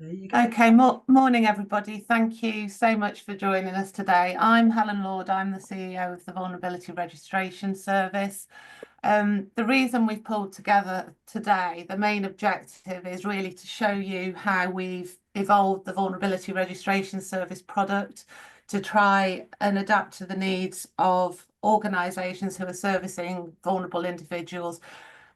There you go. Okay, morning, everybody. Thank you so much for joining us today. I'm Helen Lord. I'm the CEO of the Vulnerability Registration Service. The reason we've pulled together today, the main objective is really to show you how we've evolved the Vulnerability Registration Service product to try and adapt to the needs of organisations who are servicing vulnerable individuals.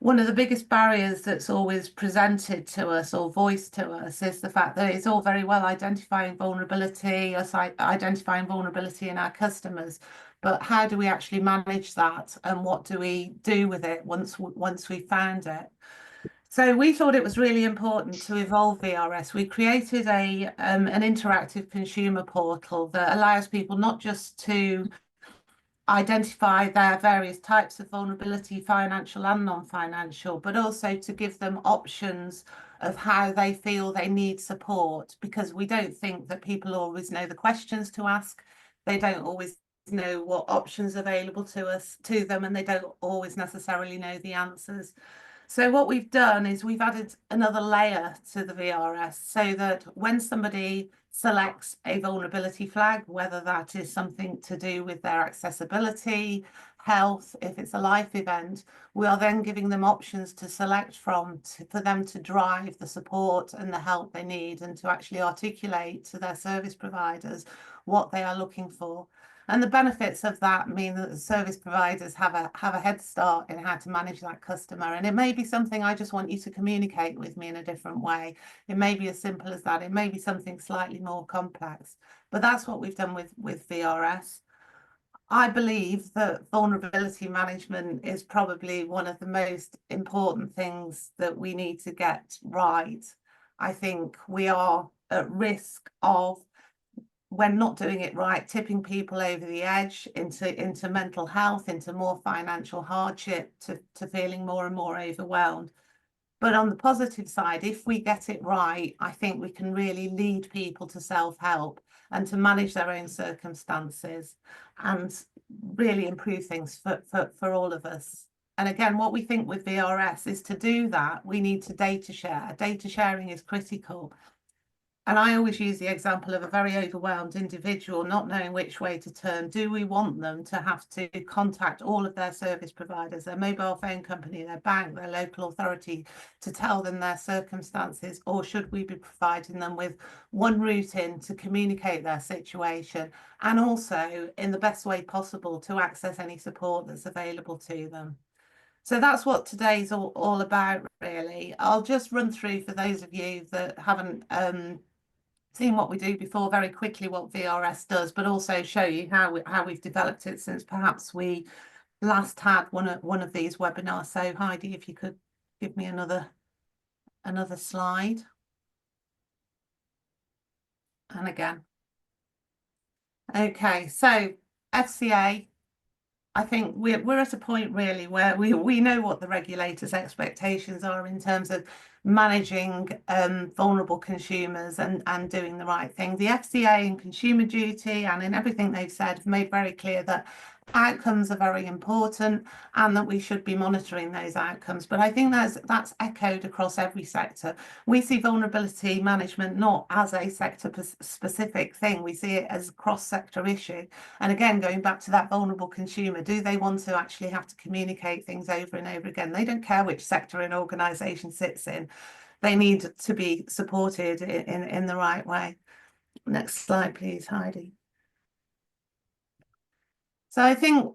One of the biggest barriers that's always presented to us or voiced to us is the fact that it's all very well identifying vulnerability, us identifying vulnerability in our customers, but how do we actually manage that, and what do we do with it once we found it? So we thought it was really important to evolve VRS. We created an interactive consumer portal that allows people not just to identify their various types of vulnerability, financial and non-financial, but also to give them options of how they feel they need support, because we don't think that people always know the questions to ask. They don't always know what options available to them, and they don't always necessarily know the answers. So what we've done is we've added another layer to the VRS so that when somebody selects a vulnerability flag, whether that is something to do with their accessibility, health, if it's a life event, we are then giving them options to select from for them to drive the support and the help they need, and to actually articulate to their service providers what they are looking for. And the benefits of that mean that the service providers have a head start in how to manage that customer. And it may be something, I just want you to communicate with me in a different way. It may be as simple as that. It may be something slightly more complex, but that's what we've done with VRS. I believe that vulnerability management is probably one of the most important things that we need to get right. I think we are at risk of, when not doing it right, tipping people over the edge into mental health, into more financial hardship, to feeling more and more overwhelmed. But on the positive side, if we get it right, I think we can really lead people to self-help and to manage their own circumstances and really improve things for all of us. And again, what we think with VRS is, to do that, we need to data share. Data sharing is critical. And I always use the example of a very overwhelmed individual not knowing which way to turn. Do we want them to have to contact all of their service providers, their mobile phone company, their bank, their local authority, to tell them their circumstances? Or should we be providing them with one route in to communicate their situation, and also in the best way possible to access any support that's available to them? So that's what today's all about, really. I'll just run through, for those of you that haven't seen what we do before, very quickly what VRS does, but also show you how we've developed it since perhaps we last had one of these webinars. So Heidi, if you could give me another slide. And again. Okay, so FCA, I think we're at a point really where we know what the regulators' expectations are in terms of managing vulnerable consumers and doing the right thing. The FCA in Consumer Duty and in everything they've said have made very clear that outcomes are very important and that we should be monitoring those outcomes. But I think that's echoed across every sector. We see vulnerability management not as a sector specific thing. We see it as a cross-sector issue. And again, going back to that vulnerable consumer, do they want to actually have to communicate things over and over again? They don't care which sector an organisation sits in. They need to be supported in the right way. Next slide, please, Heidi. So I think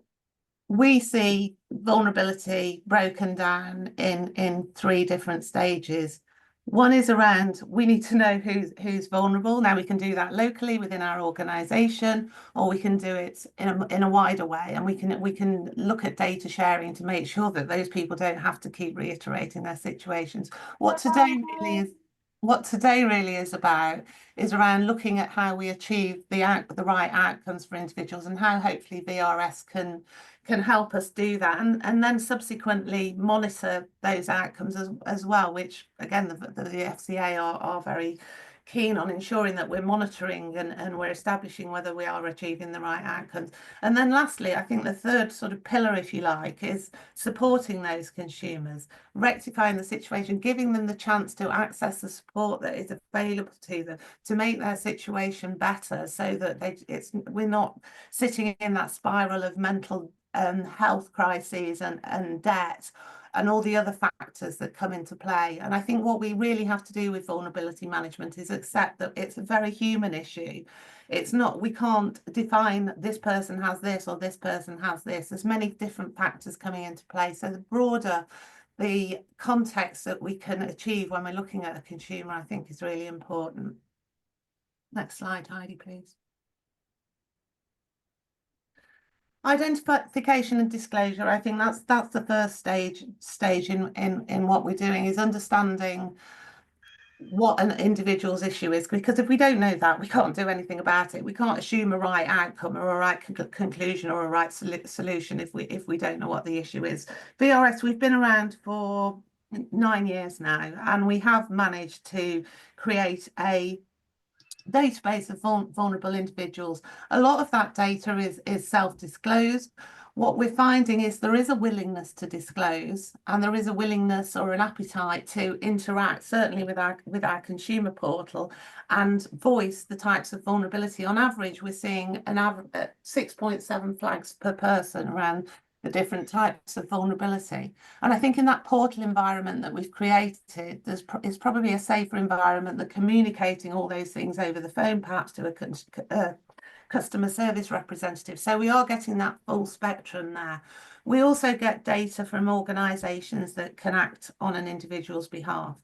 we see vulnerability broken down in three different stages. One is around, we need to know who's vulnerable. Now we can do that locally within our organisation, or we can do it in a wider way, and we can look at data sharing to make sure that those people don't have to keep reiterating their situations. What today really is about is around looking at how we achieve the right outcomes for individuals, and how hopefully VRS can help us do that, and then subsequently monitor those outcomes as well, which again the FCA are very keen on ensuring that we're monitoring and we're establishing whether we are achieving the right outcomes. And then lastly, I think the third sort of pillar, if you like, is supporting those consumers, rectifying the situation, giving them the chance to access the support that is available to them to make their situation better, so that we're not sitting in that spiral of mental health crises and debt and all the other factors that come into play. And I think what we really have to do with vulnerability management is accept that it's a very human issue. It's not, we can't define this person has this or this person has this. There's many different factors coming into play. So the broader the context that we can achieve when we're looking at a consumer, I think, is really important. Next slide, Heidi, please. Identification and disclosure. I think that's the first stage in what we're doing, is understanding what an individual's issue is, because if we don't know that, we can't do anything about it. We can't assume a right outcome or a right conclusion or a right solution if we don't know what the issue is. VRS, we've been around for 9 years now, and we have managed to create a database of vulnerable individuals. A lot of that data is self-disclosed. What we're finding is there is a willingness to disclose, and there is a willingness or an appetite to interact, certainly with our consumer portal, and voice the types of vulnerability. On average, we're seeing an average 6.7 flags per person around the different types of vulnerability. And I think in that portal environment that we've created, it's probably a safer environment than communicating all those things over the phone, perhaps to a customer service representative. So we are getting that full spectrum there. We also get data from organisations that can act on an individual's behalf.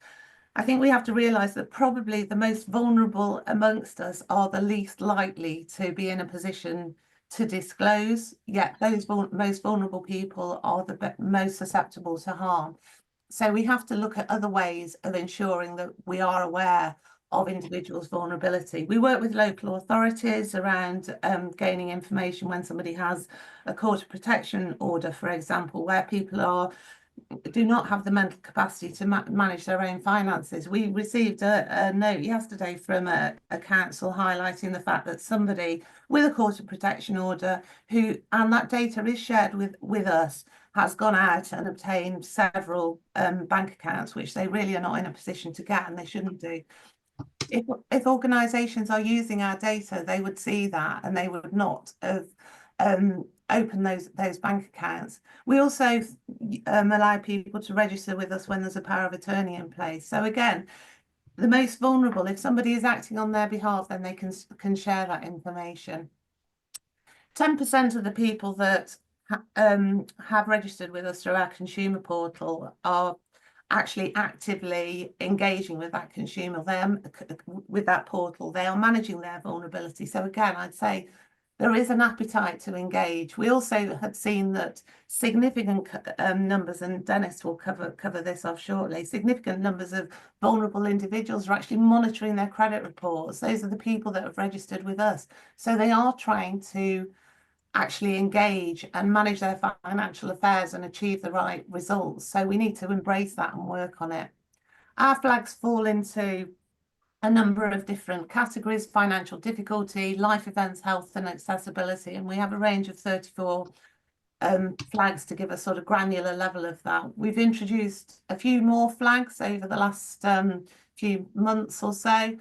I think we have to realise that probably the most vulnerable amongst us are the least likely to be in a position to disclose, yet those most vulnerable people are the most susceptible to harm. So we have to look at other ways of ensuring that we are aware of individuals' vulnerability. We work with local authorities around gaining information when somebody has a court of protection order, for example, where people do not have the mental capacity to manage their own finances. We received a note yesterday from a council highlighting the fact that somebody with a court of protection order, and that data is shared with us, has gone out and obtained several bank accounts, which they really are not in a position to get, and they shouldn't do. If organisations are using our data, they would see that, and they would not have open those bank accounts. We also allow people to register with us when there's a power of attorney in place. So again, the most vulnerable, if somebody is acting on their behalf, then they can share that information. 10% of the people that have registered with us through our consumer portal are actually actively engaging with that consumer, with that portal. They are managing their vulnerability. So again, I'd say there is an appetite to engage. We also have seen that significant numbers, and Dennis will cover this off shortly, significant numbers of vulnerable individuals are actually monitoring their credit reports. Those are the people that have registered with us. So they are trying to actually engage and manage their financial affairs and achieve the right results. So we need to embrace that and work on it. Our flags fall into a number of different categories: financial difficulty, life events, health and accessibility, and we have a range of 34 flags to give a sort of granular level of that. We've introduced a few more flags over the last few months or so,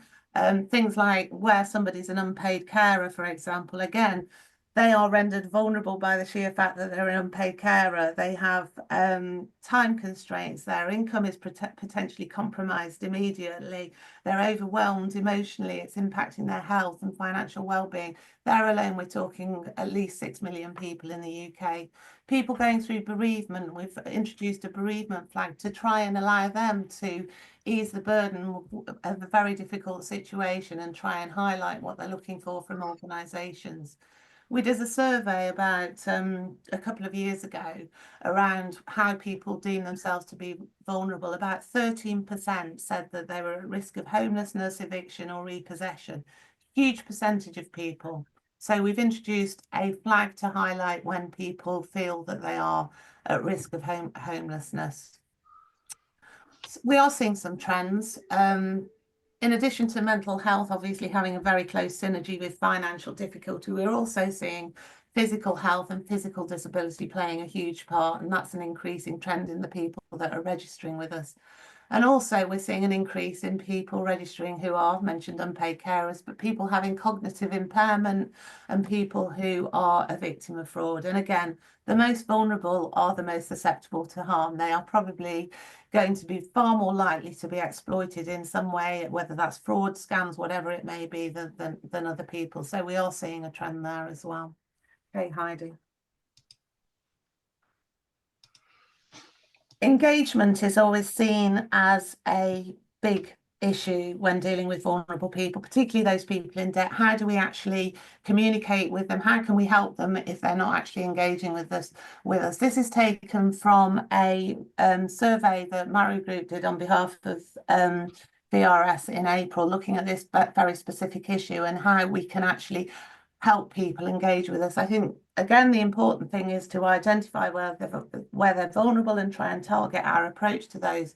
things like where somebody's an unpaid carer, for example. Again, they are rendered vulnerable by the sheer fact that they're an unpaid carer. They have time constraints. Their income is potentially compromised immediately. They're overwhelmed emotionally. It's impacting their health and financial well-being. There alone, we're talking at least 6 million people in the UK. People going through bereavement, we've introduced a bereavement flag to try and allow them to ease the burden of a very difficult situation and try and highlight what they're looking for from organisations. We did a survey about a couple of years ago around how people deem themselves to be vulnerable. About 13% said that they were at risk of homelessness, eviction or repossession. Huge percentage of people. So we've introduced a flag to highlight when people feel that they are at risk of homelessness. We are seeing some trends. in addition to mental health, obviously having a very close synergy with financial difficulty, we're also seeing physical health and physical disability playing a huge part, and that's an increasing trend in the people that are registering with us. And also we're seeing an increase in people registering who are, mentioned, unpaid carers, but people having cognitive impairment and people who are a victim of fraud. And again, the most vulnerable are the most susceptible to harm. They are probably going to be far more likely to be exploited in some way, whether that's fraud, scams, whatever it may be, than other people. So we are seeing a trend there as well. Okay, Heidi. Engagement is always seen as a big issue when dealing with vulnerable people, particularly those people in debt. How do we actually communicate with them? How can we help them if they're not actually engaging with us? This is taken from a survey that Maru Group did on behalf of VRS in April, looking at this very specific issue and how we can actually help people engage with us. I think, again, the important thing is to identify where they're vulnerable and try and target our approach to those.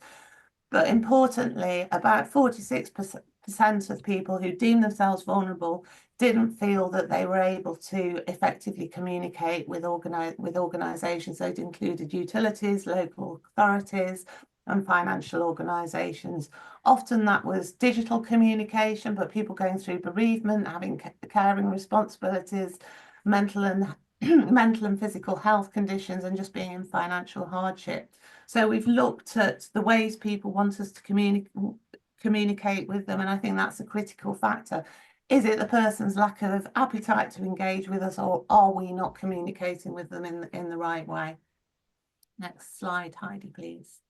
But importantly, about 46% of people who deem themselves vulnerable didn't feel that they were able to effectively communicate with organisations. Those included utilities, local authorities, and financial organisations. Often that was digital communication, but people going through bereavement, having caring responsibilities, mental and physical health conditions, and just being in financial hardship. So we've looked at the ways people want us to communicate with them, and I think that's a critical factor. Is it the person's lack of appetite to engage with us, or are we not communicating with them in the right way? Next slide, Heidi, please.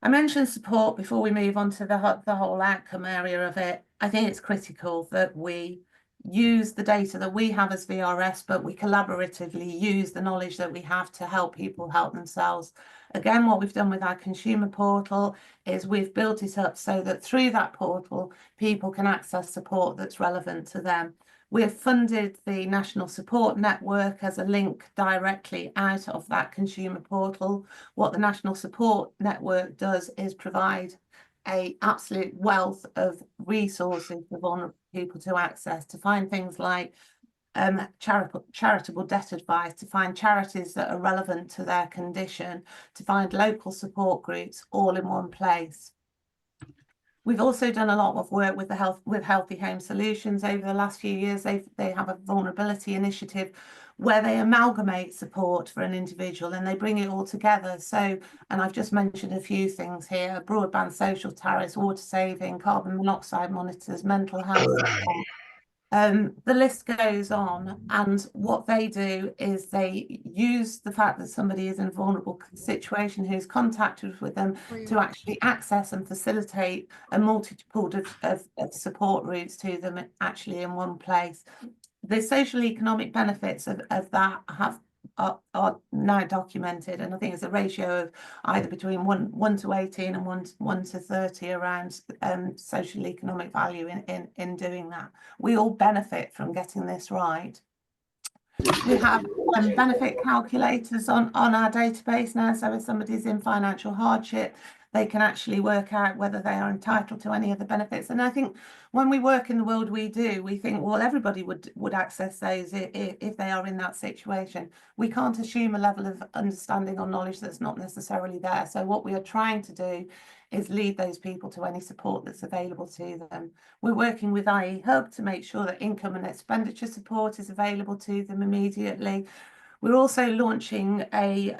I mentioned support before we move on to the whole outcome area of it. I think it's critical that we use the data that we have as VRS, but we collaboratively use the knowledge that we have to help people help themselves. Again, what we've done with our consumer portal is we've built it up so that through that portal, people can access support that's relevant to them. We have funded the National Support Network as a link directly out of that consumer portal. What the National Support Network does is provide an absolute wealth of resources for vulnerable people to access, to find things like charitable debt advice, to find charities that are relevant to their condition, to find local support groups all in one place. We've also done a lot of work with Healthy Home Solutions over the last few years. They have a vulnerability initiative where they amalgamate support for an individual and they bring it all together. So, and I've just mentioned a few things here: broadband social tariffs, water saving, carbon monoxide monitors, mental health support. The list goes on, and what they do is they use the fact that somebody is in a vulnerable situation who's contacted with them to actually access and facilitate a multitude of support routes to them actually in one place. The social economic benefits of that are now documented, and I think it's a ratio of either between 1 to 18 and 1 to 30 around social economic value in doing that. We all benefit from getting this right. We have benefit calculators on our database now, so if somebody's in financial hardship, they can actually work out whether they are entitled to any of the benefits. And I think when we work in the world we do, we think, well, everybody would access those if they are in that situation. We can't assume a level of understanding or knowledge that's not necessarily there. So what we are trying to do is lead those people to any support that's available to them. We're working with IE Hub to make sure that income and expenditure support is available to them immediately. We're also launching a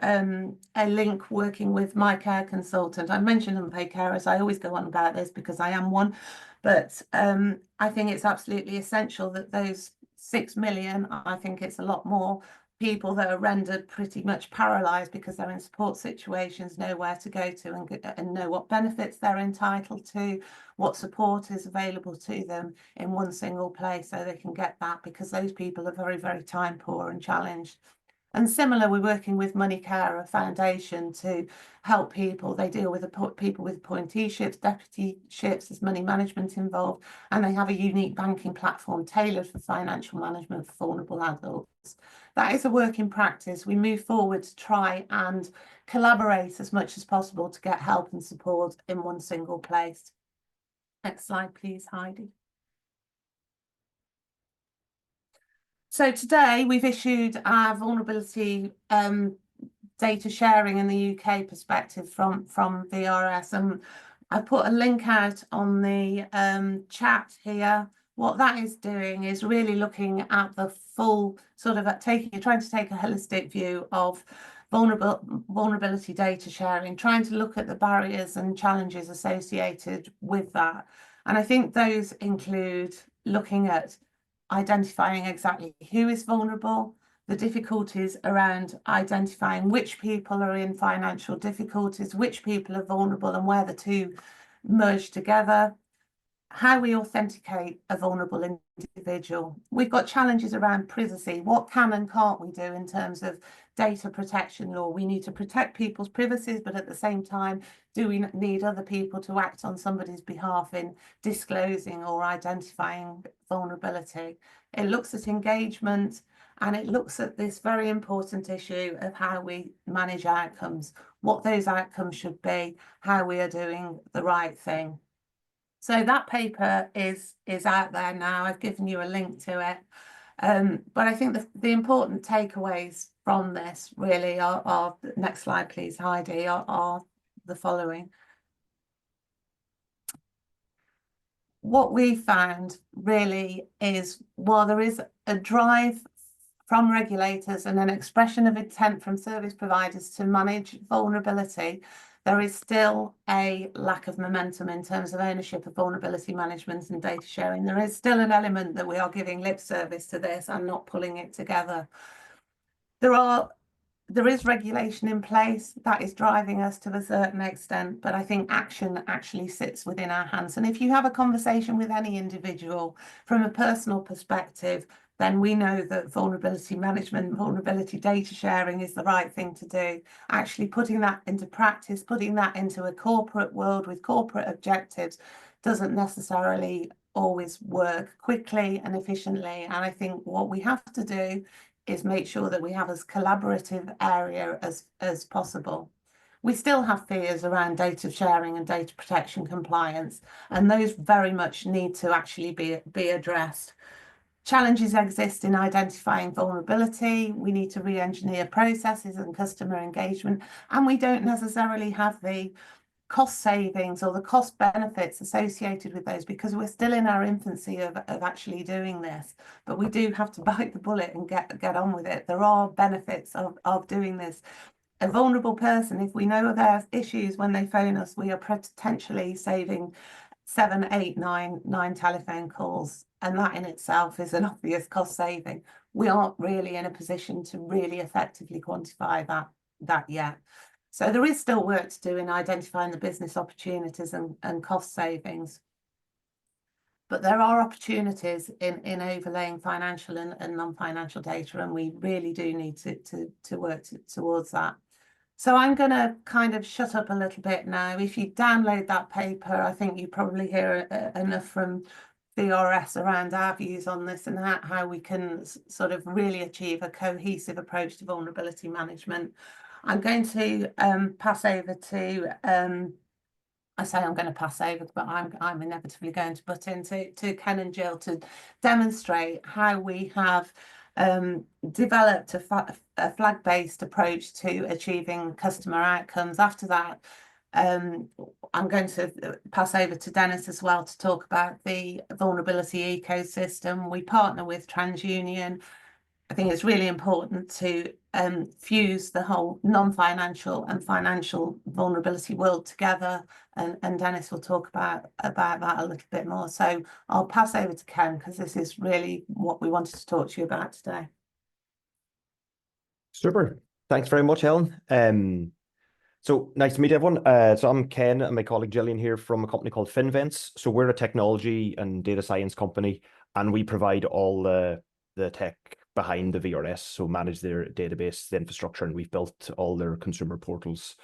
link working with My Care Consultant. I mentioned unpaid carers. I always go on about this because I am one, but I think it's absolutely essential that those 6 million, I think it's a lot more, people that are rendered pretty much paralysed because they're in support situations know where to go to and know what benefits they're entitled to, what support is available to them in one single place so they can get that, because those people are very, very time poor and challenged. And similar, we're working with Money Carer Foundation to help people. They deal with people with appointeeships, deputyships, there's money management involved, and they have a unique banking platform tailored for financial management for vulnerable adults. That is a work in practice. We move forward to try and collaborate as much as possible to get help and support in one single place. Next slide, please, Heidi. So today we've issued our vulnerability data sharing in the UK perspective from VRS, and I put a link out on the chat here. What that is doing is really looking at the full sort of trying to take a holistic view of vulnerability data sharing, trying to look at the barriers and challenges associated with that. And I think those include looking at identifying exactly who is vulnerable, the difficulties around identifying which people are in financial difficulties, which people are vulnerable, and where the two merge together, how we authenticate a vulnerable individual. We've got challenges around privacy. What can and can't we do in terms of data protection law? We need to protect people's privacies, but at the same time, do we need other people to act on somebody's behalf in disclosing or identifying vulnerability? It looks at engagement, and it looks at this very important issue of how we manage outcomes, what those outcomes should be, how we are doing the right thing. So that paper is out there now. I've given you a link to it. But I think the important takeaways from this really are next slide, please, Heidi, are the following. What we found really is, while there is a drive from regulators and an expression of intent from service providers to manage vulnerability, there is still a lack of momentum in terms of ownership of vulnerability management and data sharing. There is still an element that we are giving lip service to this and not pulling it together. There is regulation in place that is driving us to a certain extent, but I think action actually sits within our hands. And if you have a conversation with any individual from a personal perspective, then we know that vulnerability management, vulnerability data sharing is the right thing to do. Actually putting that into practice, putting that into a corporate world with corporate objectives doesn't necessarily always work quickly and efficiently. And I think what we have to do is make sure that we have as collaborative area as possible. We still have fears around data sharing and data protection compliance, and those very much need to actually be addressed. Challenges exist in identifying vulnerability. We need to re-engineer processes and customer engagement, and we don't necessarily have the cost savings or the cost benefits associated with those because we're still in our infancy of actually doing this. But we do have to bite the bullet and get on with it. There are benefits of doing this. A vulnerable person, if we know their issues when they phone us, we are potentially saving 7, 8, 9 telephone calls, and that in itself is an obvious cost saving. We aren't really in a position to really effectively quantify that yet. So there is still work to do in identifying the business opportunities and cost savings. But there are opportunities in overlaying financial and non-financial data, and we really do need to work towards that. So I'm going to kind of shut up a little bit now. If you download that paper, I think you probably hear enough from VRS around our views on this and how we can sort of really achieve a cohesive approach to vulnerability management. I'm going to pass over to, I say I'm going to pass over, but I'm inevitably going to butt into Ken and Jill to demonstrate how we have developed a flag-based approach to achieving customer outcomes. After that, I'm going to pass over to Dennis as well to talk about the vulnerability ecosystem. We partner with TransUnion. I think it's really important to fuse the whole non-financial and financial vulnerability world together, and Dennis will talk about that a little bit more. So I'll pass over to Ken because this is really what we wanted to talk to you about today. Super. Thanks very much, Helen. So nice to meet everyone. So I'm Ken and my colleague Gillian here from a company called Finvents. So we're a technology and data science company, and we provide all the tech behind the VRS, so manage their database, the infrastructure, and we've built all their consumer portals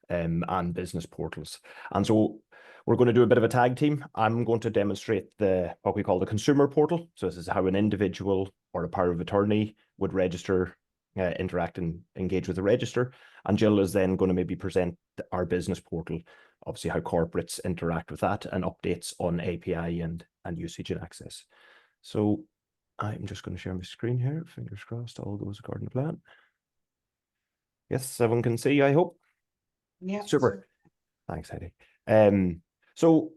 and business portals. And so we're going to do a bit of a tag team. I'm going to demonstrate what we call the consumer portal. So this is how an individual or a power of attorney would register, interact and engage with the register. And Jill is then going to maybe present our business portal, obviously how corporates interact with that, and updates on API and usage and access. So I'm just going to share my screen here. Fingers crossed, all goes according to plan. Yes, everyone can see, I hope. Yeah. Super. Thanks, Heidi. So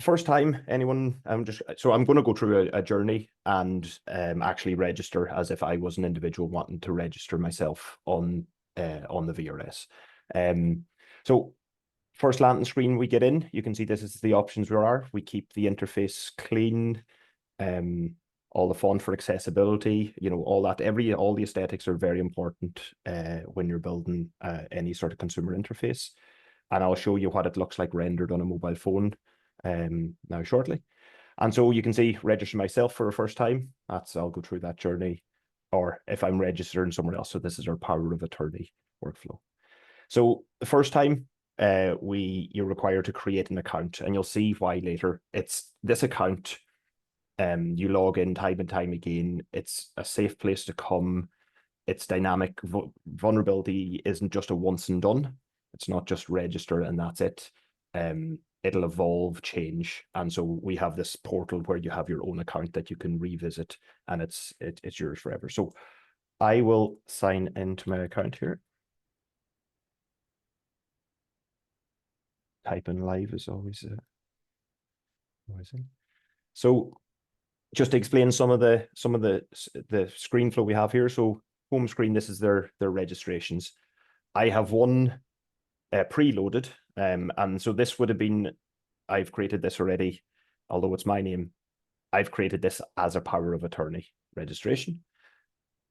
first time, anyone, I'm going to go through a journey and actually register as if I was an individual wanting to register myself on the VRS. So first landing screen we get in, you can see this is the options there are. We keep the interface clean, all the font for accessibility, all that, all the aesthetics are very important when you're building any sort of consumer interface. And I'll show you what it looks like rendered on a mobile phone now shortly. And so you can see register myself for a first time. I'll go through that journey, or if I'm registering somewhere else. So this is our power of attorney workflow. So the first time you're required to create an account, and you'll see why later. It's this account, you log in time and time again. It's a safe place to come. It's dynamic. Vulnerability isn't just a once and done. It's not just register and that's it. It'll evolve, change. And so we have this portal where you have your own account that you can revisit, and it's yours forever. So I will sign into my account here. Type in live is always in. So just to explain some of the screen flow we have here. So home screen, this is their registrations. I have one preloaded, and so this would have been, I've created this already, although it's my name. I've created this as a power of attorney registration.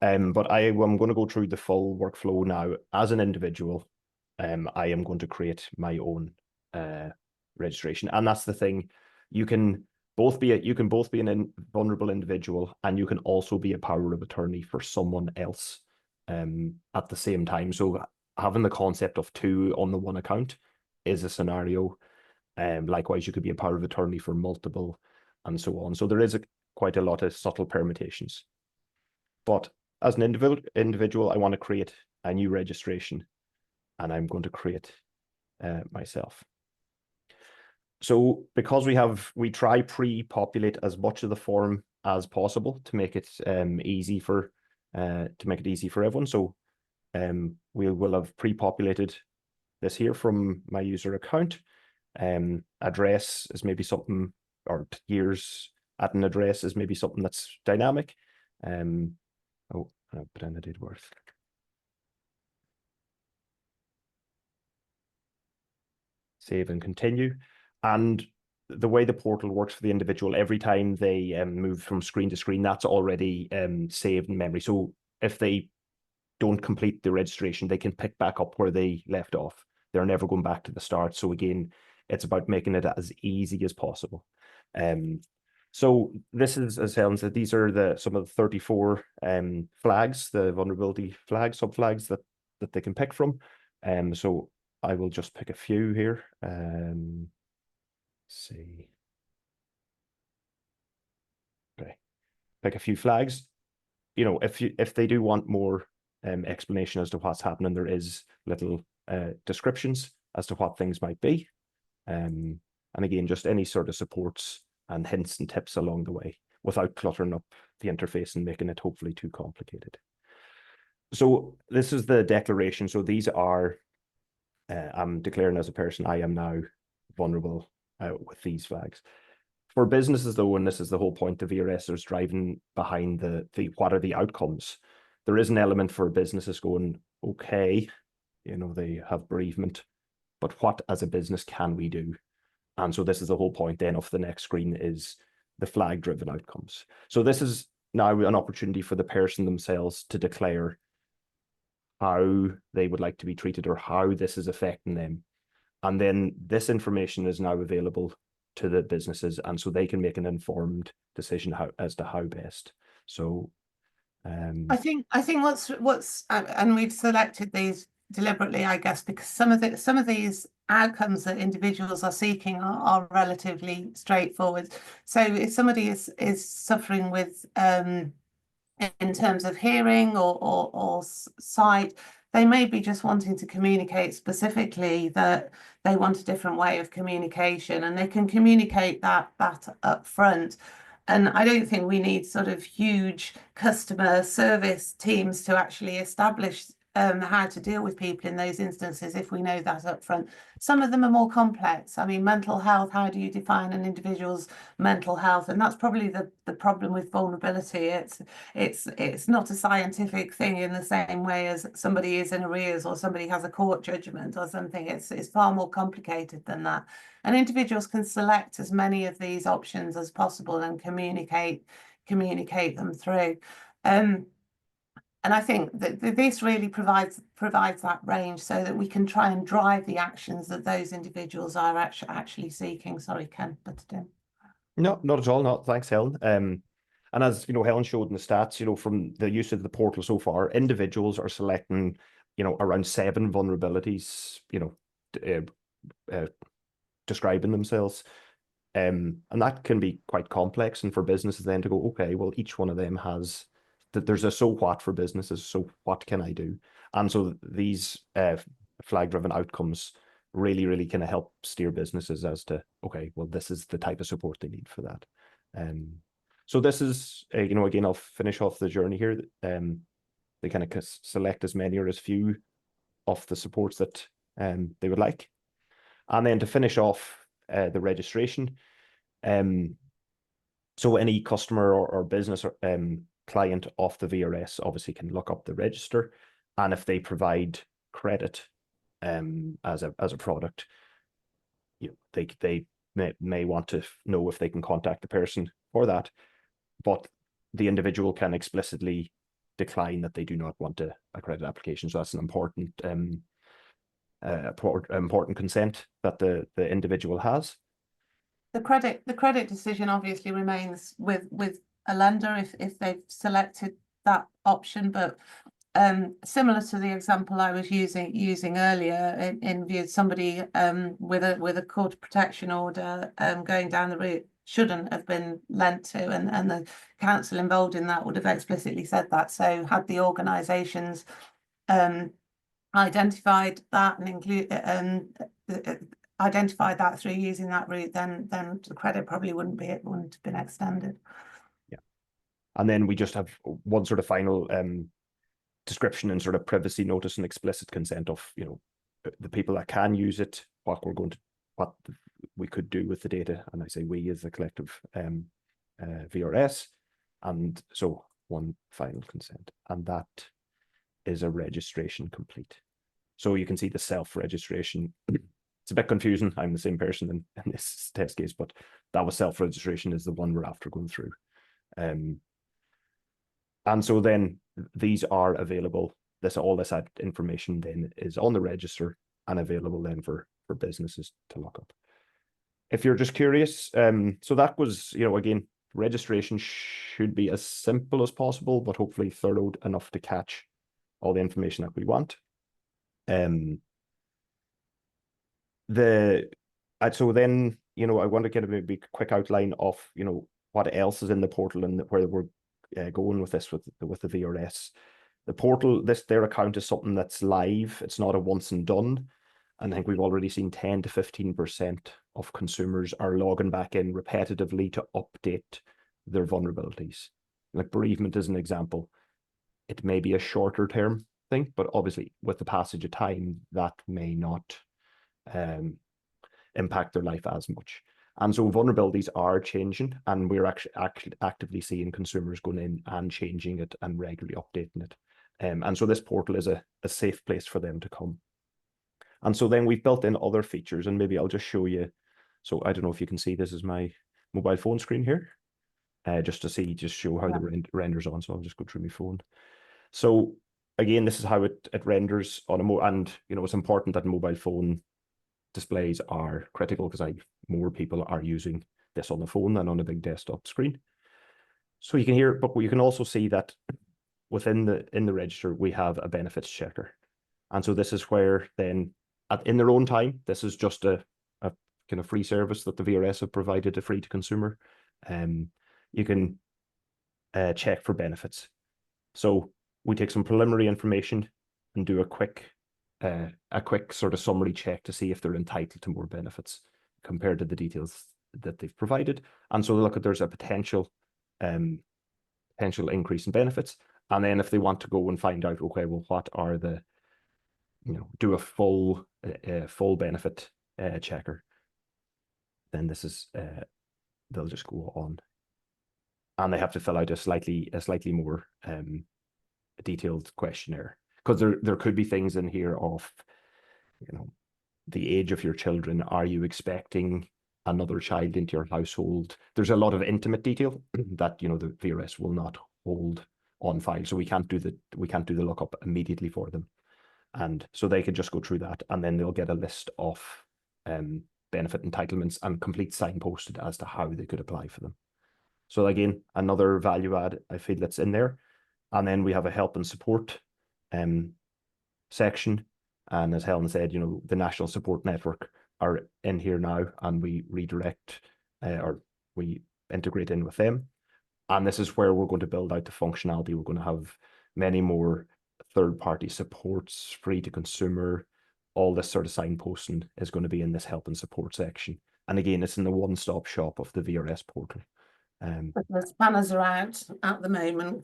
But I'm going to go through the full workflow now as an individual. I am going to create my own registration, and that's the thing. You can both be an vulnerable individual, and you can also be a power of attorney for someone else at the same time. So having the concept of two on the one account is a scenario. Likewise, you could be a power of attorney for multiple, and so on. So there is quite a lot of subtle permutations. But as an individual, I want to create a new registration, and I'm going to create myself. So because we try pre-populate as much of the form as possible to make it easy for everyone. So we will have pre-populated this here from my user account. Address is maybe something, or years at an address is maybe something that's dynamic. Oh, I'll put in a date worth. Save and continue. And the way the portal works for the individual, every time they move from screen to screen, that's already saved in memory. So if they don't complete the registration, they can pick back up where they left off. They're never going back to the start. So again, it's about making it as easy as possible. So this is, as Helen said, these are some of the 34 flags, the vulnerability flags, sub-flags that they can pick from. So I will just pick a few here. See. Okay, pick a few flags. If they do want more explanation as to what's happening, there is little descriptions as to what things might be. And again, just any sort of supports and hints and tips along the way without cluttering up the interface and making it hopefully too complicated. So this is the declaration. So these are, I'm declaring as a person, I am now vulnerable with these flags. For businesses though, and this is the whole point, the VRS is driving behind the what are the outcomes. There is an element for businesses going, okay, they have bereavement, but what as a business can we do? And so this is the whole point then of the next screen is the flag driven outcomes. So this is now an opportunity for the person themselves to declare how they would like to be treated or how this is affecting them. And then this information is now available to the businesses, and so they can make an informed decision as to how best. So I think and we've selected these deliberately, I guess, because some of these outcomes that individuals are seeking are relatively straightforward. So if somebody is suffering with in terms of hearing or sight, they may be just wanting to communicate specifically that they want a different way of communication, and they can communicate that up front. And I don't think we need sort of huge customer service teams to actually establish how to deal with people in those instances if we know that up front. Some of them are more complex. I mean, mental health, how do you define an individual's mental health? And that's probably the problem with vulnerability. It's not a scientific thing in the same way as somebody is in arrears or somebody has a court judgment or something. It's far more complicated than that. And individuals can select as many of these options as possible and communicate them through. And I think that this really provides that range so that we can try and drive the actions that those individuals are actually seeking. Sorry, Ken, but No, not at all. Not thanks, Helen. And as you know, Helen showed in the stats, you know, from the use of the portal so far, individuals are selecting, you know, around 7 vulnerabilities, you know, describing themselves. And that can be quite complex. And for businesses then to go, okay, well, each one of them has that there's a so what for businesses. So what can I do? And so these flag-driven outcomes really, really kind of help steer businesses as to, okay, well, this is the type of support they need for that. So this is, you know, again, I'll finish off the journey here. They kind of select as many or as few of the supports that they would like. And then to finish off the registration, so any customer or business or client of the VRS obviously can look up the register, and if they provide credit as a product, you know, they may want to know if they can contact the person for that, but the individual can explicitly decline that they do not want a credit application. So that's an important important consent that the individual has. The credit decision obviously remains with a lender if they've selected that option, but similar to the example I was using earlier, in view of somebody with a court protection order going down the route shouldn't have been lent to, and the council involved in that would have explicitly said that. So had the organisations identified that and identified that through using that route, then the credit probably wouldn't have been extended. Yeah, and then we just have one sort of final description and sort of privacy notice and explicit consent of, you know, the people that can use it, what we could do with the data, and I say we as a collective VRS, and so one final consent, and that is a registration complete. So you can see the self-registration. It's a bit confusing. I'm the same person in this test case, but that was self-registration is the one we're after going through. And so then these are available. All this information then is on the register and available then for businesses to look up. If you're just curious, so that was, you know, again, registration should be as simple as possible, but hopefully thorough enough to catch all the information that we want. So then, you know, I want to get a maybe quick outline of, you know, what else is in the portal and where we're going with this with the VRS. The portal, their account is something that's live. It's not a once and done. And I think we've already seen 10 to 15% of consumers are logging back in repetitively to update their vulnerabilities. Like bereavement is an example. It may be a shorter term thing, but obviously with the passage of time, that may not impact their life as much. And so vulnerabilities are changing, and we're actually actively seeing consumers going in and changing it and regularly updating it. And so this portal is a safe place for them to come. And so then we've built in other features, and maybe I'll just show you. So I don't know if you can see, this is my mobile phone screen here, just to show how the renders on. So I'll just go through my phone. So again, this is how it renders on and you know, it's important that mobile phone displays are critical because more people are using this on the phone than on a big desktop screen. So you can hear, but you can also see that within in the register, we have a benefits checker. And so this is where then in their own time, this is just a kind of free service that the VRS have provided, free to consumer. You can check for benefits. So we take some preliminary information and do a quick sort of summary check to see if they're entitled to more benefits compared to the details that they've provided. And so look at there's a potential increase in benefits. And then if they want to go and find out, okay, well, what are the, do a full benefit checker, then this is they'll just go on, and they have to fill out a slightly more detailed questionnaire, because there could be things in here of, the age of your children. Are you expecting another child into your household? There's a lot of intimate detail that the VRS will not hold on file, so we can't do the lookup immediately for them, and so they can just go through that, and then they'll get a list of benefit entitlements and complete signposted as to how they could apply for them. So again, another value add I feel that's in there. And then we have a help and support section. And as Helen said, the National Support Network are in here now, and we redirect or we integrate in with them. And this is where we're going to build out the functionality. We're going to have many more third-party supports, free to consumer. All this sort of signposting is going to be in this help and support section. And again, it's in the one-stop shop of the VRS portal. The spanners are out at the moment,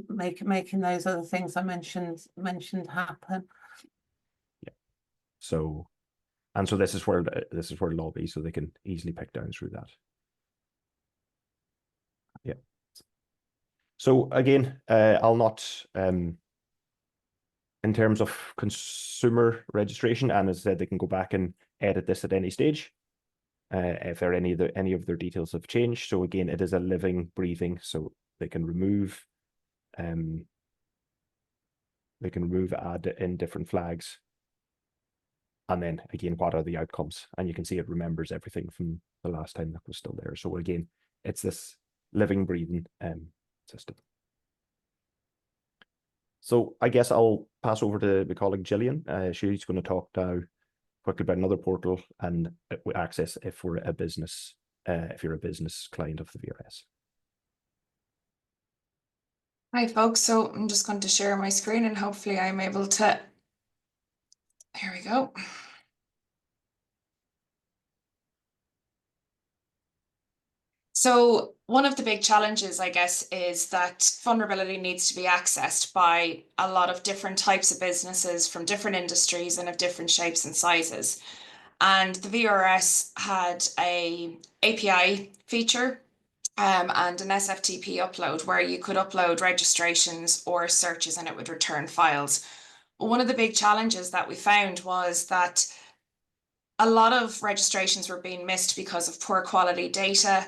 making those other things I mentioned happen. Yeah. So, and so this is where lobby, so they can easily pick down through that. Yeah. So again, I'll not in terms of consumer registration, and as I said, they can go back and edit this at any stage. If any of their details have changed. So again, it is a living, breathing, so they can remove add in different flags. And then again, what are the outcomes? And you can see it remembers everything from the last time that was still there. So again, it's this living, breathing system. So I guess I'll pass over to my colleague Gillian. She's going to talk now quickly about another portal and access if we're a business, if you're a business client of the VRS. Hi folks, so I'm just going to share my screen and hopefully I'm able to, here we go. So one of the big challenges, I guess, is that vulnerability needs to be accessed by a lot of different types of businesses from different industries and of different shapes and sizes. And the VRS had an API feature and an SFTP upload where you could upload registrations or searches and it would return files. One of the big challenges that we found was that a lot of registrations were being missed because of poor quality data.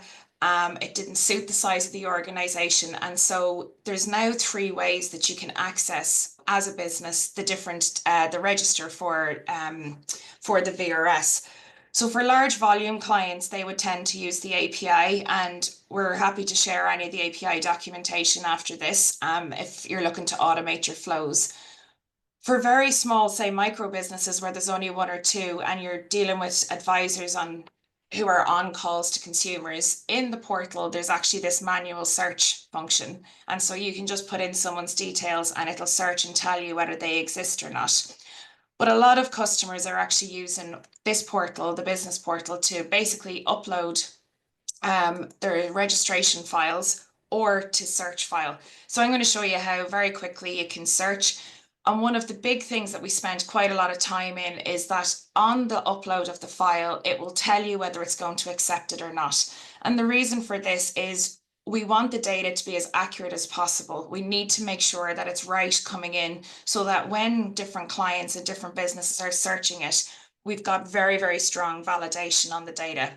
It didn't suit the size of the organization. And so there's now 3 ways that you can access as a business the register for the VRS. So for large volume clients, they would tend to use the API, and we're happy to share any of the API documentation after this if you're looking to automate your flows. For very small, say micro businesses where there's only 1 or 2 and you're dealing with advisors who are on calls to consumers, in the portal, there's actually this manual search function. And so you can just put in someone's details and it'll search and tell you whether they exist or not. But a lot of customers are actually using this portal, the business portal, to basically upload their registration files or to search file. So I'm going to show you how very quickly you can search. And one of the big things that we spend quite a lot of time in is that on the upload of the file, it will tell you whether it's going to accept it or not. And the reason for this is we want the data to be as accurate as possible. We need to make sure that it's right coming in so that when different clients and different businesses are searching it, we've got very, very strong validation on the data.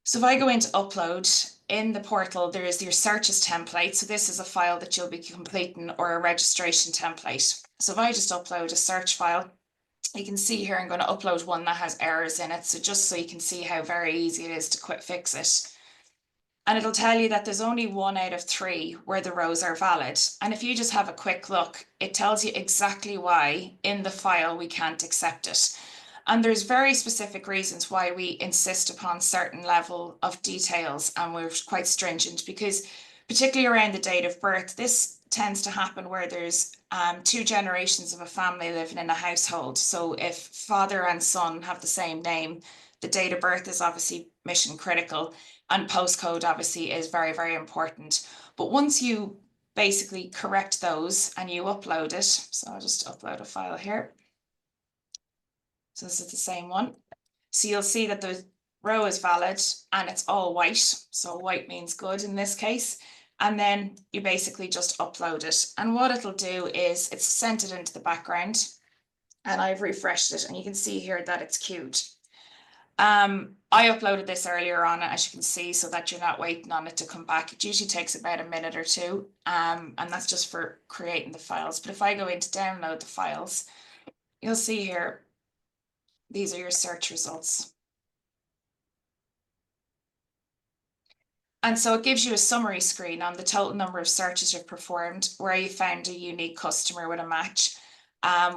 So if I go into upload, in the portal, there is your searches template. So this is a file that you'll be completing, or a registration template. So if I just upload a search file, you can see here I'm going to upload one that has errors in it. So just so you can see how very easy it is to quick fix it. And it'll tell you that there's only 1 out of 3 where the rows are valid. And if you just have a quick look, it tells you exactly why in the file we can't accept it. And there's very specific reasons why we insist upon certain level of details, and we're quite stringent, because particularly around the date of birth, this tends to happen where there's 2 generations of a family living in a household. So if father and son have the same name, the date of birth is obviously mission critical, and postcode obviously is very, very important. But once you basically correct those and you upload it, so I'll just upload a file here. So this is the same one. So you'll see that the row is valid and it's all white. So white means good in this case. And then you basically just upload it. And what it'll do is it's sent it into the background, and I've refreshed it, and you can see here that it's queued. I uploaded this earlier on, as you can see, so that you're not waiting on it to come back. It usually takes about a minute or two, and that's just for creating the files. But if I go in to download the files, you'll see here, these are your search results. And so it gives you a summary screen on the total number of searches you've performed, where you found a unique customer with a match,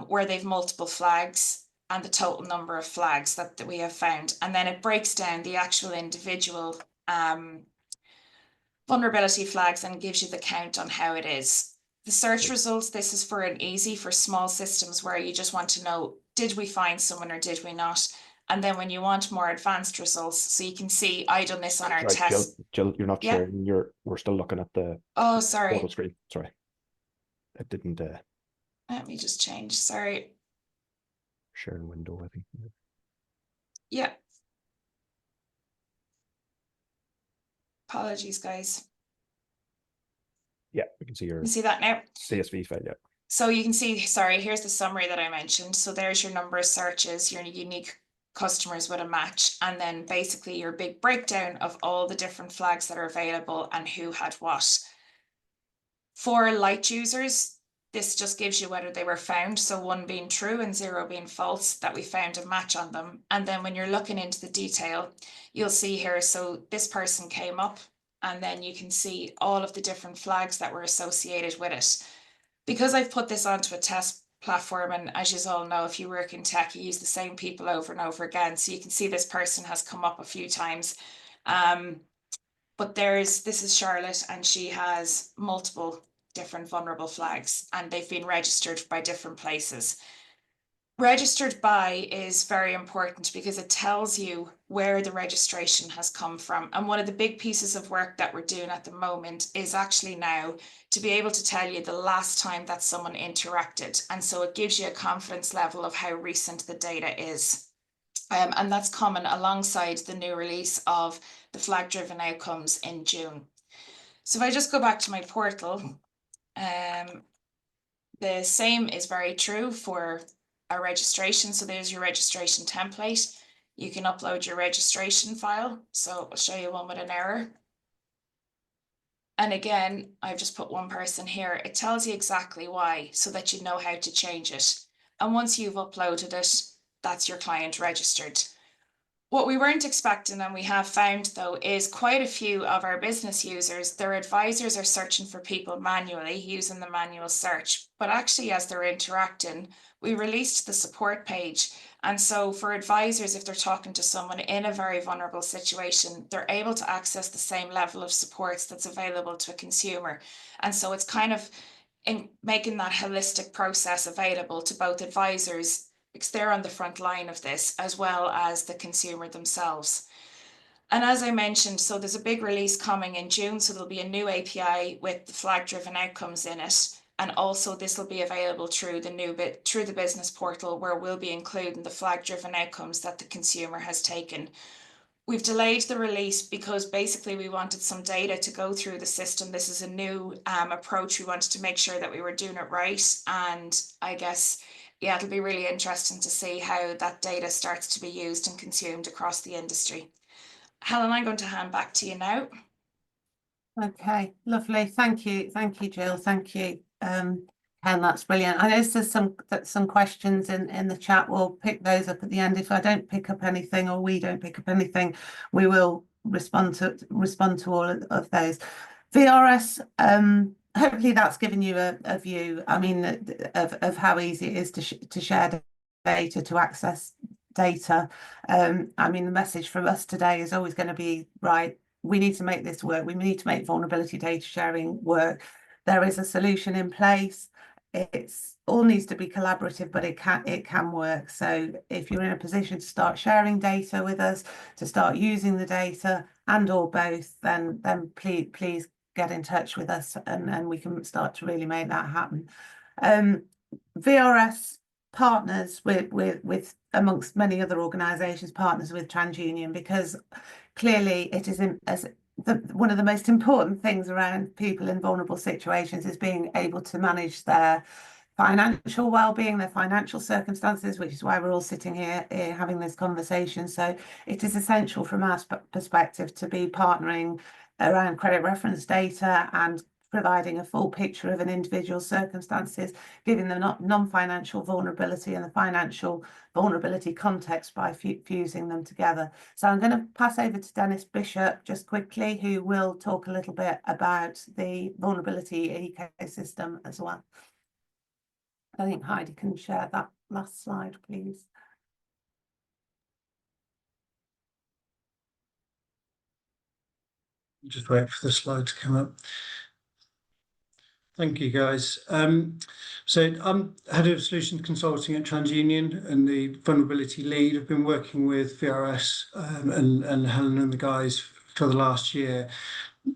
where they've multiple flags, and the total number of flags that we have found. And then it breaks down the actual individual vulnerability flags and gives you the count on how it is. The search results, this is for an easy, for small systems where you just want to know, did we find someone or did we not? And then when you want more advanced results, so you can see, I done this on our Right, test. Jill, you're not Yeah. sharing. We're still looking at the Oh, sorry. photo screen. Sorry, it didn't Let me just change. Sorry. sharing window, I think. Yeah. Apologies, guys. Yeah, we can see your You see that now? CSV file. Yeah. So you can see, sorry, here's the summary that I mentioned. So there's your number of searches, your unique customers with a match, and then basically your big breakdown of all the different flags that are available and who had what. For light users, this just gives you whether they were found, so 1 being true and 0 being false, that we found a match on them. And then when you're looking into the detail, you'll see here, so this person came up, and then you can see all of the different flags that were associated with it. Because I've put this onto a test platform, and as you all know, if you work in tech, you use the same people over and over again. So you can see this person has come up a few times. But this is Charlotte, and she has multiple different vulnerable flags, and they've been registered by different places. Registered by is very important because it tells you where the registration has come from. And one of the big pieces of work that we're doing at the moment is actually now to be able to tell you the last time that someone interacted. And so it gives you a confidence level of how recent the data is. And that's common alongside the new release of the flag-driven outcomes in June. So if I just go back to my portal, the same is very true for a registration. So there's your registration template. You can upload your registration file. So I'll show you one with an error. And again, I've just put one person here. It tells you exactly why, so that you know how to change it. And once you've uploaded it, that's your client registered. What we weren't expecting, and we have found though, is quite a few of our business users, their advisors are searching for people manually using the manual search. But actually, as they're interacting, we released the support page. And so for advisors, if they're talking to someone in a very vulnerable situation, they're able to access the same level of supports that's available to a consumer. And so it's kind of in making that holistic process available to both advisors, because they're on the front line of this, as well as the consumer themselves. And as I mentioned, so there's a big release coming in June, so there'll be a new API with the flag-driven outcomes in it. And also this will be available through the business portal, where we'll be including the flag-driven outcomes that the consumer has taken. We've delayed the release because basically we wanted some data to go through the system. This is a new approach. We wanted to make sure that we were doing it right. And I guess, yeah, it'll be really interesting to see how that data starts to be used and consumed across the industry. Helen, I'm going to hand back to you now. Okay, lovely. Thank you, Jill. Thank you, Ken. That's brilliant. I know there's some questions in the chat. We'll pick those up at the end. If I don't pick up anything, or we don't pick up anything, we will respond to all of those. VRS, hopefully that's given you a view, I mean, of how easy it is to share data, to access data. I mean, the message from us today is always going to be, right, we need to make this work. We need to make vulnerability data sharing work. There is a solution in place. It's all needs to be collaborative, but it can work. So if you're in a position to start sharing data with us, to start using the data, and or both, then please get in touch with us, and we can start to really make that happen. VRS partners with amongst many other organisations, partners with TransUnion, because clearly it is one of the most important things around people in vulnerable situations is being able to manage their financial well-being, their financial circumstances, which is why we're all sitting here having this conversation. So it is essential from our perspective to be partnering around credit reference data and providing a full picture of an individual's circumstances, giving them non-financial vulnerability and the financial vulnerability context by fusing them together. So I'm going to pass over to Dennis Bishop just quickly, who will talk a little bit about the vulnerability ecosystem as well. I think Heidi can share that last slide, please. Just wait for the slide to come up. Thank you, guys. So I'm head of solutions consulting at TransUnion and the vulnerability lead. I've been working with VRS and Helen and the guys for the last year,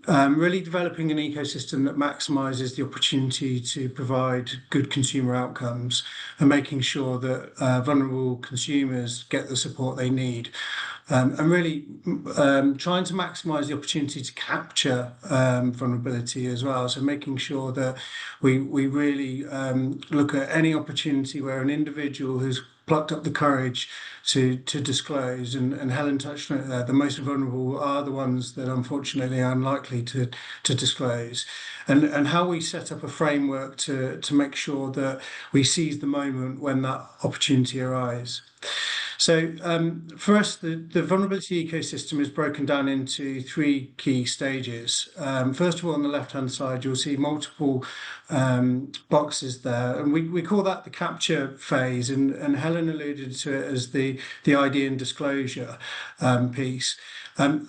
really developing an ecosystem that maximises the opportunity to provide good consumer outcomes and making sure that vulnerable consumers get the support they need. And really trying to maximise the opportunity to capture vulnerability as well. So making sure that we really look at any opportunity where an individual who's plucked up the courage to disclose, and Helen touched on it there, the most vulnerable are the ones that unfortunately are unlikely to disclose, and how we set up a framework to make sure that we seize the moment when that opportunity arises. So for us, the vulnerability ecosystem is broken down into three key stages. First of all, on the left-hand side, you'll see multiple boxes there, and we call that the capture phase, and Helen alluded to it as the ID and disclosure piece.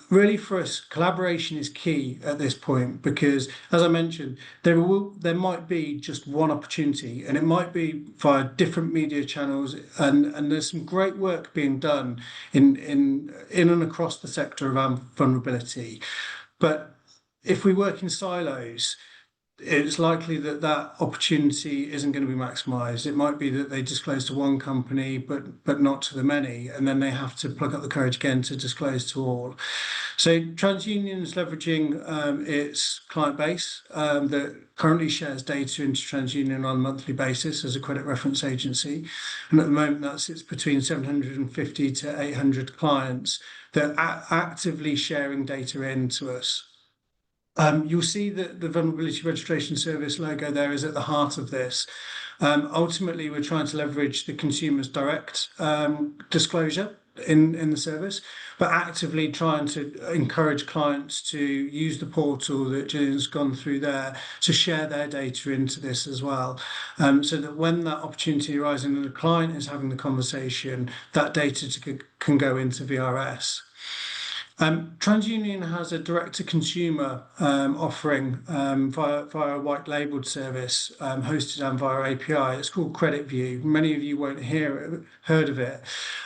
Really for us, collaboration is key at this point because, as I mentioned, there might be just one opportunity, and it might be via different media channels, and there's some great work being done in and across the sector around vulnerability. But if we work in silos, it's likely that opportunity isn't going to be maximised. It might be that they disclose to one company, but not to the many, and then they have to plug up the courage again to disclose to all. So TransUnion is leveraging its client base that currently shares data into TransUnion on a monthly basis as a credit reference agency, and at the moment that sits between 750 to 800 clients that are actively sharing data in to us. You'll see that the Vulnerability Registration Service logo there is at the heart of this. Ultimately, we're trying to leverage the consumer's direct disclosure in the service, but actively trying to encourage clients to use the portal that Gillian's gone through there to share their data into this as well, so that when that opportunity arises and the client is having the conversation, that data can go into VRS. TransUnion has a direct-to-consumer offering via a white-labelled service hosted and via API. It's called CreditView. Many of you won't heard of it,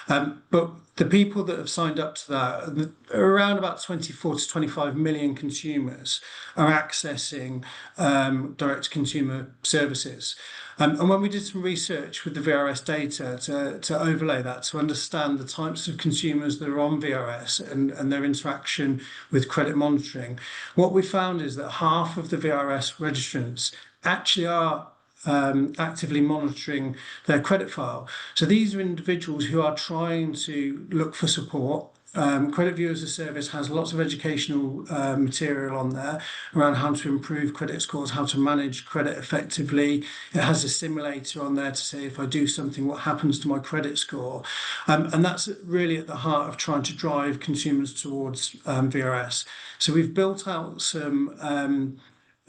but the people that have signed up to that, around about 24 to 25 million consumers, are accessing direct-to-consumer services. And when we did some research with the VRS data to overlay that, to understand the types of consumers that are on VRS and their interaction with credit monitoring, what we found is that half of the VRS registrants actually are actively monitoring their credit file. So these are individuals who are trying to look for support Credit View as a service has lots of educational material on there around how to improve credit scores, how to manage credit effectively. It has a simulator on there to say, if I do something, what happens to my credit score? And that's really at the heart of trying to drive consumers towards VRS. So we've built out some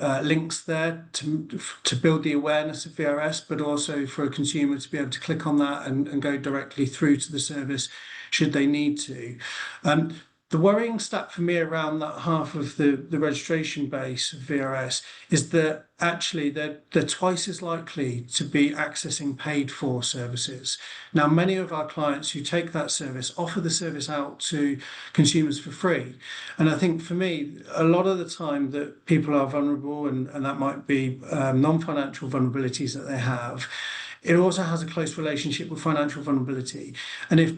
links there to build the awareness of VRS, but also for a consumer to be able to click on that and go directly through to the service should they need to. The worrying stat for me around that half of the registration base of VRS is that actually they're twice as likely to be accessing paid for services. Now, many of our clients who take that service offer the service out to consumers for free. And I think for me, a lot of the time that people are vulnerable, and that might be non-financial vulnerabilities that they have, it also has a close relationship with financial vulnerability. And if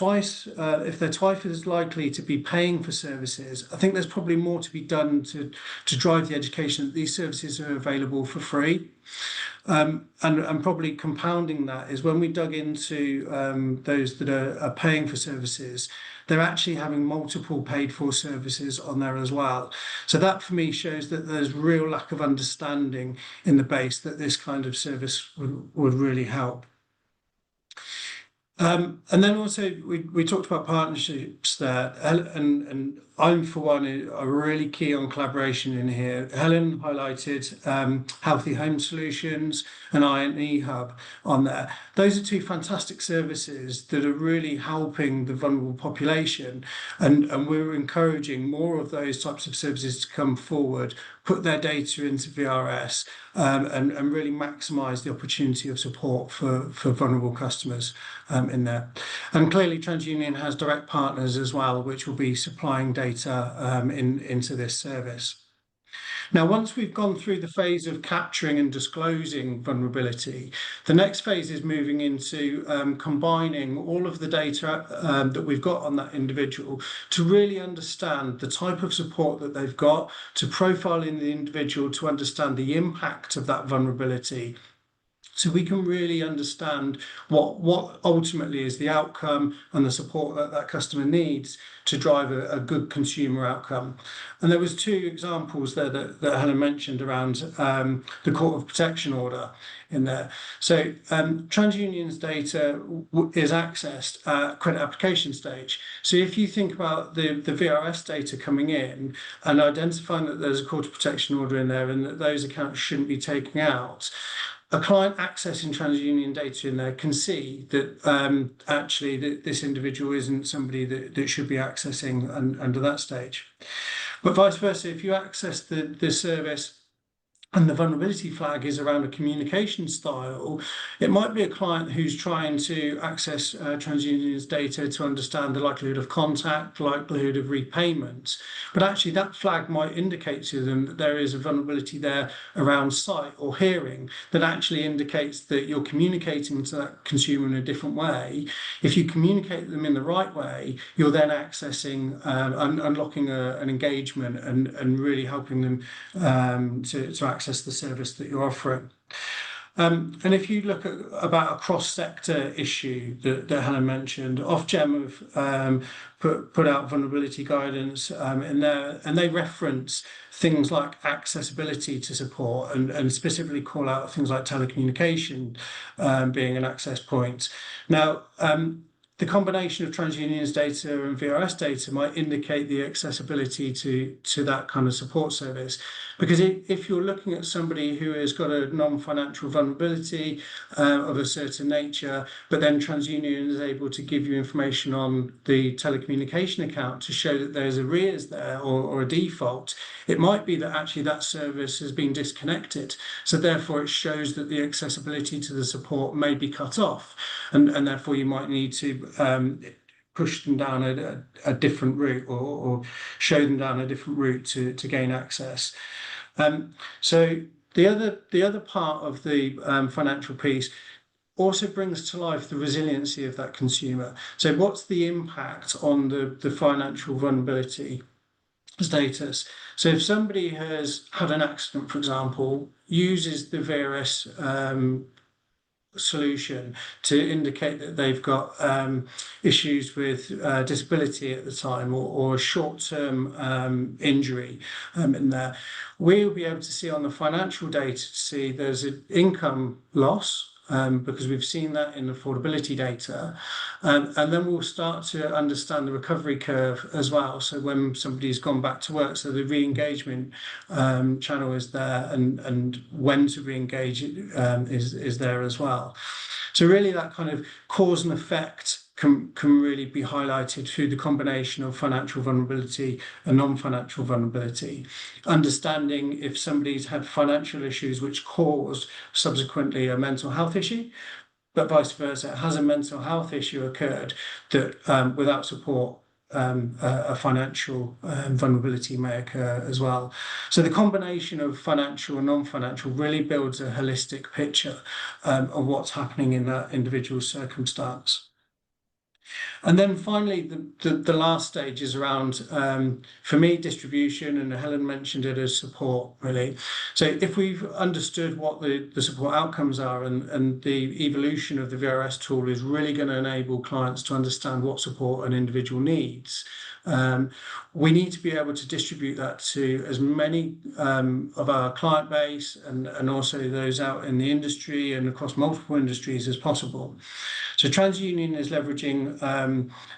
they're twice as likely to be paying for services, I think there's probably more to be done to drive the education that these services are available for free. And probably compounding that is when we dug into those that are paying for services, they're actually having multiple paid for services on there as well. So that for me shows that there's real lack of understanding in the base that this kind of service would really help. And then also we talked about partnerships there, and I'm for one are really key on collaboration in here. Helen highlighted Healthy Home Solutions and I&E Hub on there. Those are two fantastic services that are really helping the vulnerable population, and we're encouraging more of those types of services to come forward, put their data into VRS, and really maximise the opportunity of support for vulnerable customers in there. And clearly TransUnion has direct partners as well, which will be supplying data into this service. Now, once we've gone through the phase of capturing and disclosing vulnerability, the next phase is moving into combining all of the data that we've got on that individual to really understand the type of support that they've got, to profiling the individual to understand the impact of that vulnerability, so we can really understand what ultimately is the outcome and the support that that customer needs to drive a good consumer outcome. And there was two examples there that Helen mentioned around the Court of Protection order in there. So TransUnion's data is accessed at credit application stage. So if you think about the VRS data coming in and identifying that there's a Court of Protection order in there and that those accounts shouldn't be taken out, a client accessing TransUnion data in there can see that actually this individual isn't somebody that should be accessing under that stage. But vice versa, if you access the service and the vulnerability flag is around a communication style, it might be a client who's trying to access TransUnion's data to understand the likelihood of contact, likelihood of repayment. But actually that flag might indicate to them that there is a vulnerability there around sight or hearing that actually indicates that you're communicating to that consumer in a different way. If you communicate them in the right way, you're then accessing, unlocking an engagement and really helping them to access the service that you're offering. And if you look at about a cross-sector issue that Helen mentioned, Ofgem have put out vulnerability guidance in there, and they reference things like accessibility to support and specifically call out things like telecommunication being an access point. Now, the combination of TransUnion's data and VRS data might indicate the accessibility to that kind of support service. Because if you're looking at somebody who has got a non-financial vulnerability of a certain nature, but then TransUnion is able to give you information on the telecommunication account to show that there's arrears there or a default, it might be that actually that service has been disconnected. So therefore it shows that the accessibility to the support may be cut off. And therefore you might need to push them down a different route or show them down a different route to gain access. So the other part of the financial piece also brings to life the resiliency of that consumer. So what's the impact on the financial vulnerability status? So if somebody has had an accident, for example, uses the VRS solution to indicate that they've got issues with disability at the time, or a short-term injury in there. We'll be able to see on the financial data to see there's an income loss, because we've seen that in affordability data, and then we'll start to understand the recovery curve as well. So when somebody's gone back to work, so the re-engagement channel is there, and when to re-engage is there as well. So really that kind of cause and effect can really be highlighted through the combination of financial vulnerability and non-financial vulnerability. Understanding if somebody's had financial issues which caused subsequently a mental health issue, but vice versa, has a mental health issue occurred that without support, a financial vulnerability may occur as well. So the combination of financial and non-financial really builds a holistic picture of what's happening in that individual circumstance. And then finally, the last stage is around, for me, distribution, and Helen mentioned it as support, really. So if we've understood what the support outcomes are, and the evolution of the VRS tool is really going to enable clients to understand what support an individual needs, we need to be able to distribute that to as many of our client base and also those out in the industry and across multiple industries as possible. So TransUnion is leveraging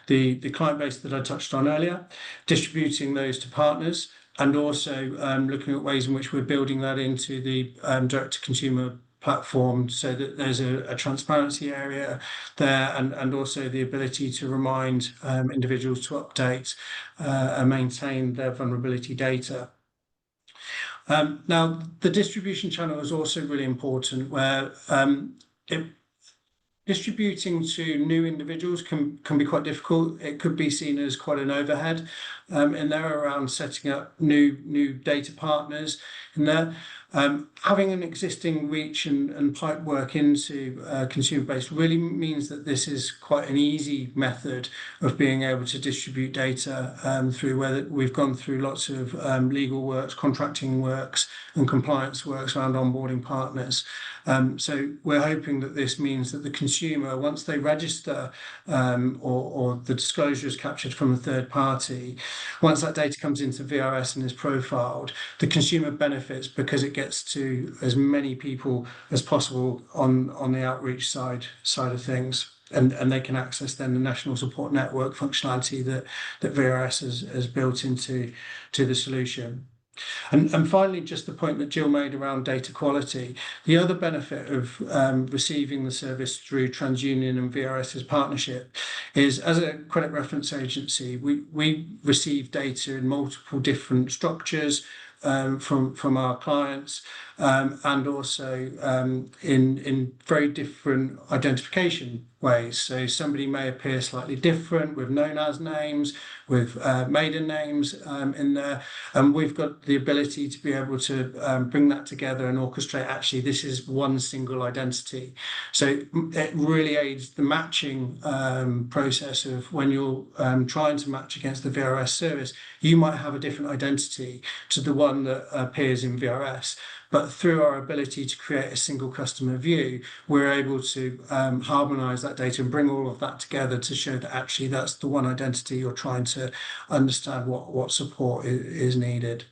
the client base that I touched on earlier, distributing those to partners, and also looking at ways in which we're building that into the direct-to-consumer platform, so that there's a transparency area there, and also the ability to remind individuals to update and maintain their vulnerability data. Now, the distribution channel is also really important, where distributing to new individuals can be quite difficult. It could be seen as quite an overhead, and they're around setting up new data partners in there. Having an existing reach and pipe work into consumer base really means that this is quite an easy method of being able to distribute data through, whether we've gone through lots of legal works, contracting works, and compliance works around onboarding partners. So we're hoping that this means that the consumer, once they register or the disclosure is captured from a third party, once that data comes into VRS and is profiled, the consumer benefits because it gets to as many people as possible on the outreach side of things. And they can access then the national support network functionality that VRS has built into the solution. And finally, just the point that Jill made around data quality. The other benefit of receiving the service through TransUnion and VRS's partnership is, as a credit reference agency, we receive data in multiple different structures from our clients, and also in very different identification ways. So somebody may appear slightly different with known as names, with maiden names in there, and we've got the ability to be able to bring that together and orchestrate, actually this is one single identity. So it really aids the matching process of when you're trying to match against the VRS service. You might have a different identity to the one that appears in VRS, but through our ability to create a single customer view, we're able to harmonize that data and bring all of that together to show that actually that's the one identity you're trying to understand what support is needed.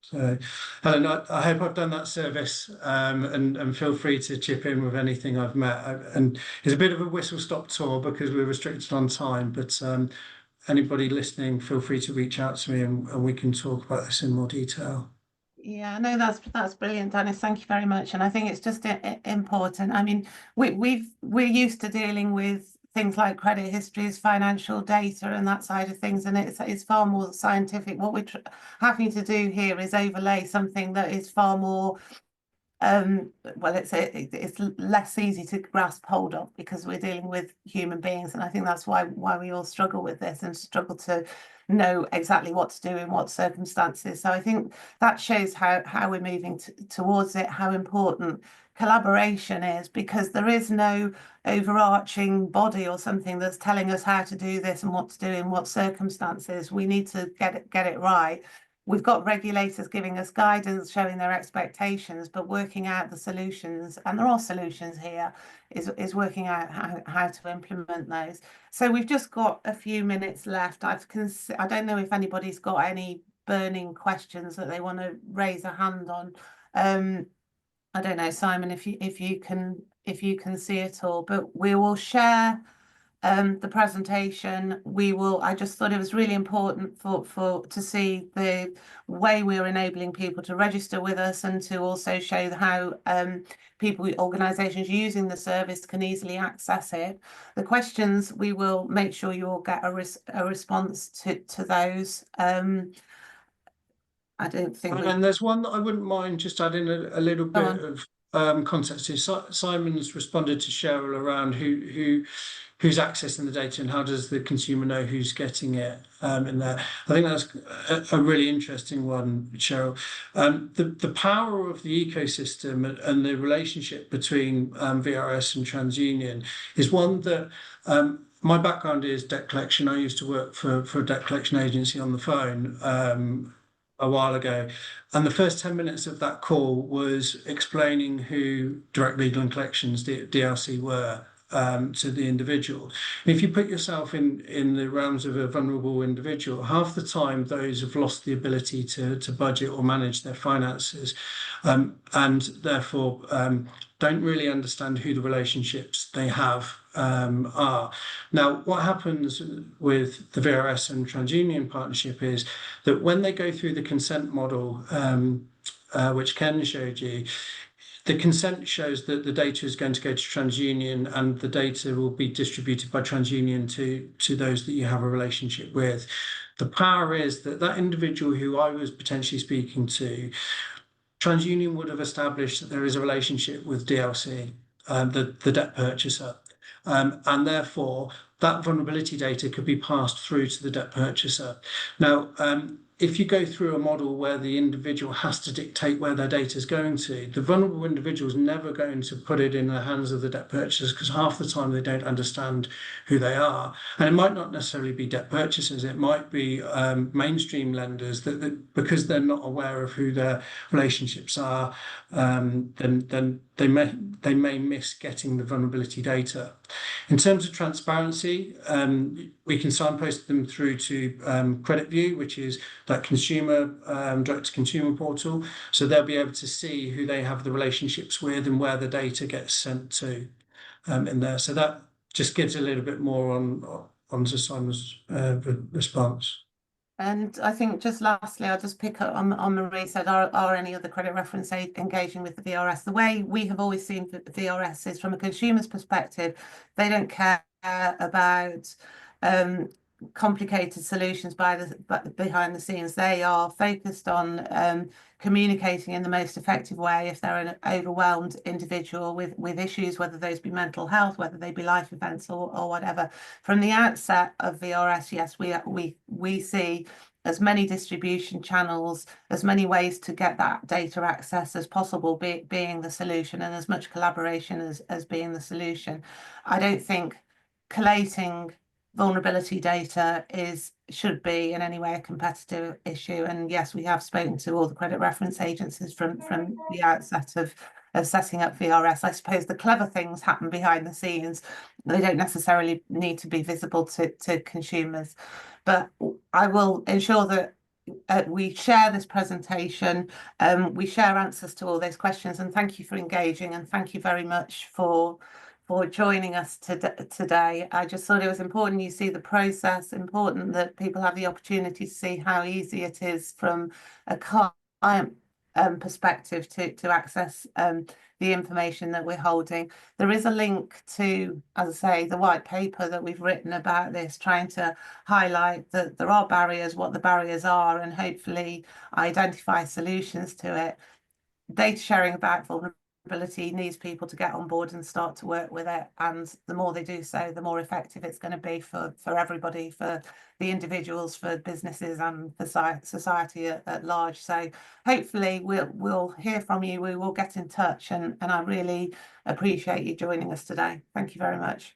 So, Helen, I hope I've done that service, and feel free to chip in with anything I've met. And it's a bit of a whistle-stop tour because we're restricted on time, but anybody listening, feel free to reach out to me and we can talk about this in more detail. Yeah, no, that's brilliant, Dennis. Thank you very much. And I think it's just important. I mean, we're used to dealing with things like credit histories, financial data, and that side of things, and it's far more scientific. What we're having to do here is overlay something that is far more well, it's less easy to grasp hold of because we're dealing with human beings, and I think that's why we all struggle with this and struggle to know exactly what to do in what circumstances. So I think that shows how we're moving towards it, how important collaboration is, because there is no overarching body or something that's telling us how to do this and what to do in what circumstances. We need to get it right. we've got regulators giving us guidance, showing their expectations, but working out the solutions, and there are solutions here, is working out how to implement those. So we've just got a few minutes left. I don't know if anybody's got any burning questions that they want to raise a hand on. I don't know, Simon, if you can see it all, but we will share the presentation. I just thought it was really important to see the way we're enabling people to register with us, and to also show how organisations using the service can easily access it. The questions, we will make sure you all get a response to those. I don't think. And there's one that I wouldn't mind just adding a little bit of context to. Simon's responded to Cheryl around who's accessing the data and how does the consumer know who's getting it in there. I think that's a really interesting one, Cheryl. The power of the ecosystem and the relationship between VRS and TransUnion is one that my background is debt collection. I used to work for a debt collection agency on the phone a while ago, and the first 10 minutes of that call was explaining who Direct Legal and Collections, DLC, were to the individual. And if you put yourself in the realms of a vulnerable individual, half the time those have lost the ability to budget or manage their finances, and therefore don't really understand who the relationships they have are. Now, what happens with the VRS and TransUnion partnership is that when they go through the consent model, which Ken showed you, the consent shows that the data is going to go to TransUnion, and the data will be distributed by TransUnion to those that you have a relationship with. The power is that individual who I was potentially speaking to, TransUnion would have established that there is a relationship with DLC, the debt purchaser, and therefore that vulnerability data could be passed through to the debt purchaser. Now, if you go through a model where the individual has to dictate where their data is going to, the vulnerable individual is never going to put it in the hands of the debt purchasers, because half the time they don't understand who they are. And it might not necessarily be debt purchasers, it might be mainstream lenders that because they're not aware of who their relationships are, then they may miss getting the vulnerability data. In terms of transparency, we can signpost them through to CreditView, which is that consumer direct-to-consumer portal. So they'll be able to see who they have the relationships with and where the data gets sent to in there. So that just gives a little bit more on Simon's response. And I think just lastly, I'll just pick up on Marie said, are any other credit reference aid engaging with the VRS? The way we have always seen the VRS is from a consumer's perspective, they don't care about complicated solutions behind the scenes. They are focused on communicating in the most effective way if they're an overwhelmed individual with issues, whether those be mental health, whether they be life events or whatever. From the outset of VRS, yes, we see as many distribution channels, as many ways to get that data access as possible being the solution, and as much collaboration as being the solution. I don't think collating vulnerability data should be in any way a competitive issue. And yes, we have spoken to all the credit reference agencies from the outset of setting up VRS. I suppose the clever things happen behind the scenes. They don't necessarily need to be visible to consumers. But I will ensure that we share this presentation, we share answers to all those questions, and thank you for engaging, and thank you very much for joining us today. I just thought it was important you see the process, important that people have the opportunity to see how easy it is from a client perspective to access the information that we're holding. There is a link to, as I say, the white paper that we've written about this, trying to highlight that there are barriers, what the barriers are, and hopefully identify solutions to it. Data sharing about vulnerability needs people to get on board and start to work with it, and the more they do so, the more effective it's going to be for everybody, for the individuals, for businesses, and for society at large. So hopefully we'll hear from you, we will get in touch, and I really appreciate you joining us today. Thank you very much.